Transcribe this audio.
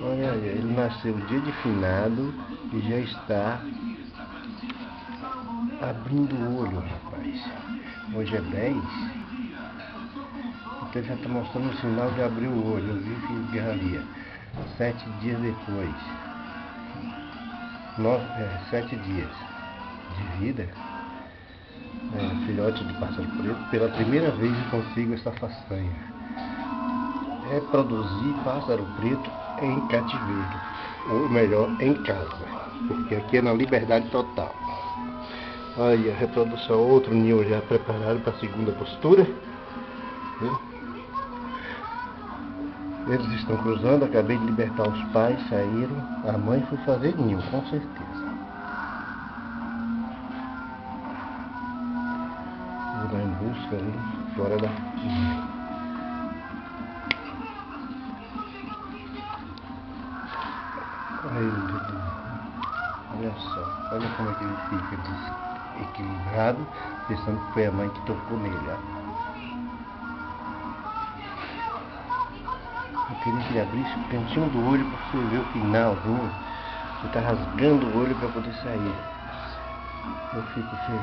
Olha aí, ele nasceu dia de finado e já está abrindo o olho, rapaz. Hoje é 10. Então ele já está mostrando o sinal de abrir o olho. Eu vi que ali 7 dias depois. 7 dias de vida. Filhote de pássaro preto. Pela primeira vez eu consigo essa façanha. É produzir pássaro preto em cativeiro. Ou melhor, em casa. Porque aqui é na liberdade total. Olha a reprodução, outro ninho já preparado para a segunda postura. Eles estão cruzando, acabei de libertar os pais, saíram. A mãe foi fazer ninho, com certeza. Vou dar em busca ali, fora da mãe. Olha só, olha como é que ele fica desequilibrado, pensando que foi a mãe que tocou nele. Ó. Eu queria que ele abrisse o cantinho do olho para você ver o finalzinho. Você está rasgando o olho para poder sair. Eu fico feliz.